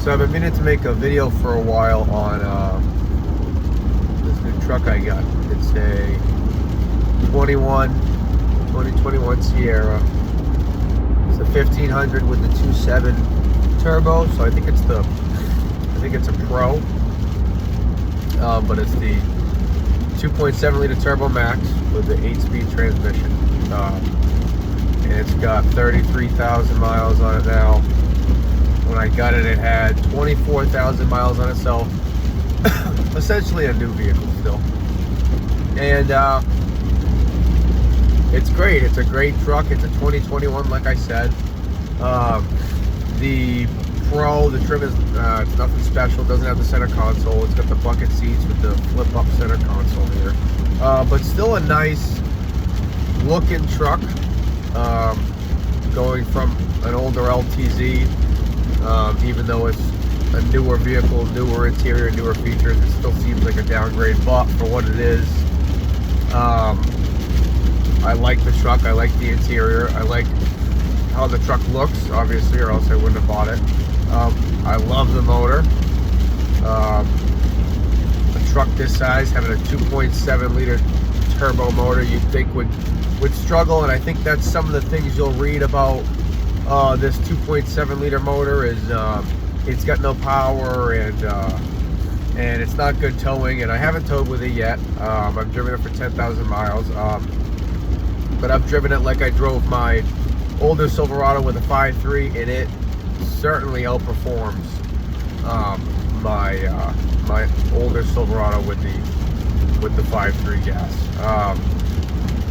So I've been meaning to make a video for a while on this new truck I got. It's a 2021 Sierra. It's a 1500 with the 2.7 turbo. So I think it's a Pro, but it's the 2.7 liter turbo max with the 8-speed transmission. And it's got 33,000 miles on it now. When I got it, it had 24,000 miles on itself. Essentially a new vehicle still. And it's great. It's a great truck. It's a 2021, like I said. The Pro, the trim is it's nothing special. It doesn't have the center console. It's got the bucket seats with the flip-up center console here. But still a nice looking truck. Going from an older LTZ, even though it's a newer vehicle, newer interior, newer features, it still seems like a downgrade, but for what it is, I like the truck, I like the interior, I like how the truck looks, obviously, or else I wouldn't have bought it. I love the motor. A truck this size, having a 2.7 liter turbo motor, you'd think would struggle, and I think that's some of the things you'll read about this 2.7 liter motor is it's got no power and it's not good towing, and I haven't towed with it yet. I've driven it for 10,000 miles, but I've driven it like I drove my older Silverado with a 5.3, and it certainly outperforms my older Silverado with the 5.3 gas.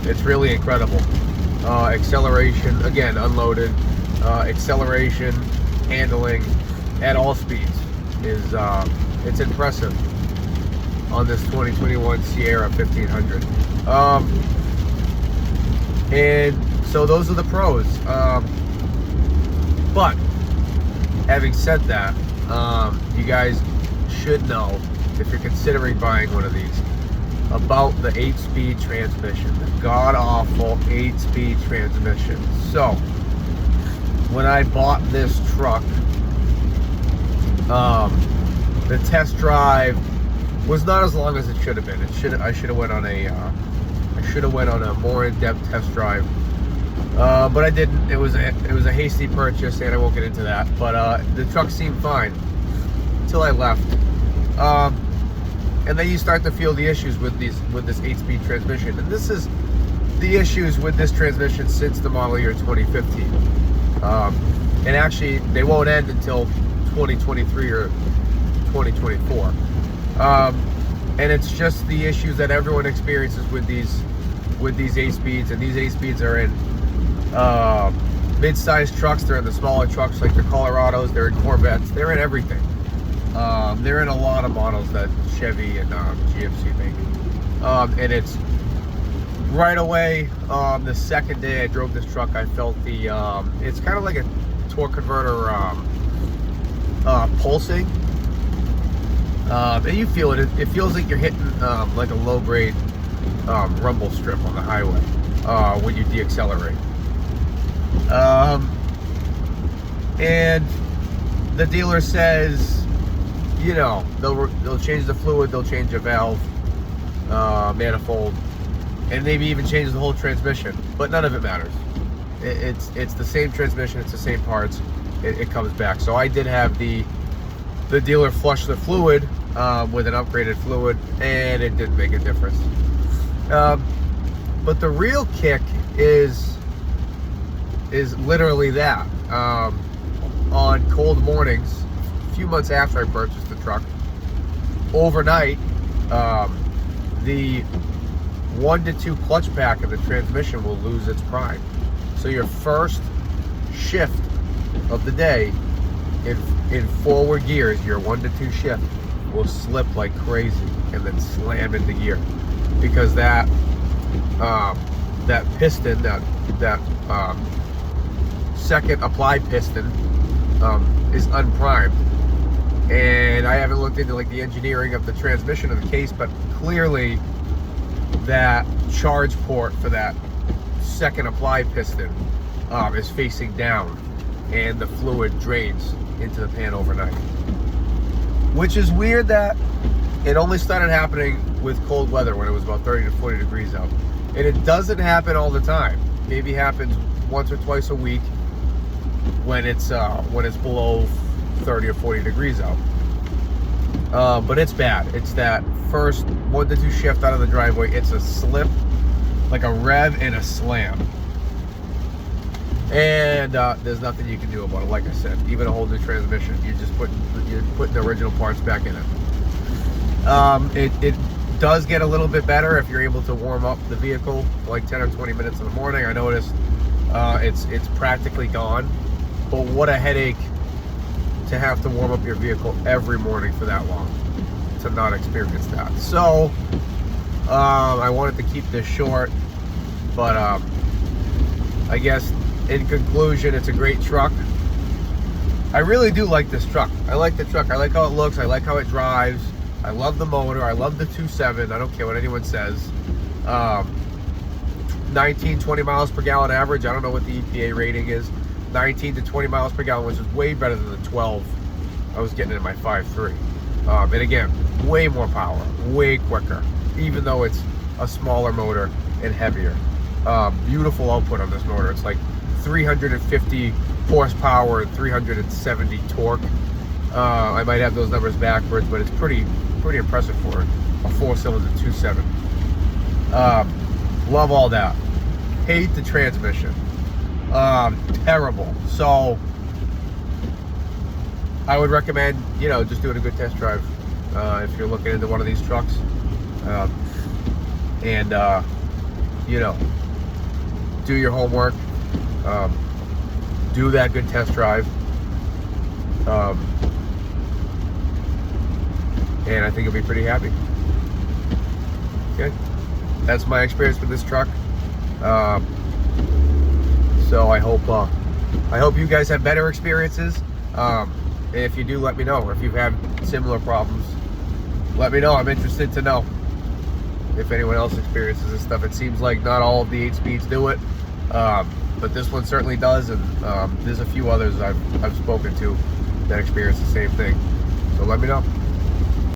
It's really incredible. Acceleration, again, unloaded. Acceleration, handling at all speeds is it's impressive on this 2021 Sierra 1500. And so those are the pros. But having said that, you guys should know, if you're considering buying one of these, about the 8-speed transmission, the god-awful 8-speed transmission. So when I bought this truck, the test drive was not as long as it should have been. I should have went on a more in-depth test drive, but I didn't. It was a hasty purchase, and I won't get into that. But the truck seemed fine until I left. And then you start to feel the issues with this 8-speed transmission. And this is the issues with this transmission since the model year 2015. And actually, they won't end until 2023 or 2024. And it's just the issues that everyone experiences with these 8-speeds. And these 8-speeds are in mid-sized trucks. They're in the smaller trucks like the Colorados. They're in Corvettes. They're in everything. They're in a lot of models that Chevy and GMC make. And it's right away, the second day I drove this truck, I felt the, it's kind of like a torque converter pulsing. And you feel it. It feels like you're hitting like a low-grade rumble strip on the highway when you deaccelerate. And the dealer says, you know, they'll change the fluid, they'll change a valve, manifold, and maybe even change the whole transmission, but none of it matters. It's the same transmission, it's the same parts, it comes back. So I did have the dealer flush the fluid with an upgraded fluid, and it didn't make a difference. But the real kick is literally that. On cold mornings, a few months after I purchased the truck, overnight, the 1 to 2 clutch pack of the transmission will lose its prime. So your first shift of the day in forward gears, your 1 to 2 shift will slip like crazy and then slam into gear, because that piston, that second apply piston is unprimed. And I haven't looked into like the engineering of the transmission of the case, but clearly that charge port for that second apply piston is facing down. and the fluid drains into the pan overnight. Which is weird that it only started happening with cold weather when it was about 30 to 40 degrees out. And it doesn't happen all the time. Maybe happens once or twice a week when it's below 30 or 40 degrees out. But it's bad. It's that first 1 to 2 shift out of the driveway. It's a slip, like a rev and a slam. And there's nothing you can do about it. Like I said, even a whole new transmission, you're putting the original parts back in it. It does get a little bit better if you're able to warm up the vehicle like 10 or 20 minutes in the morning. I noticed it's practically gone, but what a headache to have to warm up your vehicle every morning for that long, to not experience that. So I wanted to keep this short, but I guess in conclusion, it's a great truck. I really do like this truck. I like the truck. I like how it looks. I like how it drives. I love the motor. I love the 2.7. I don't care what anyone says. 19, 20 miles per gallon average. I don't know what the EPA rating is. 19 to 20 miles per gallon, which is way better than the 12 I was getting in my 5.3. And again, way more power, way quicker, even though it's a smaller motor and heavier. Beautiful output on this motor. It's like 350 horsepower and 370 torque. I might have those numbers backwards, but it's pretty impressive for a 4-cylinder 2.7. Love all that. Hate the transmission. Terrible. So I would recommend, just doing a good test drive if you're looking into one of these trucks. Do your homework. Do that good test drive. And I think you'll be pretty happy. Okay, that's my experience with this truck. So I hope you guys have better experiences. If you do, let me know. If you've had similar problems, let me know. I'm interested to know if anyone else experiences this stuff. It seems like not all of the 8-speeds do it, but this one certainly does, and there's a few others I've spoken to that experience the same thing. So let me know.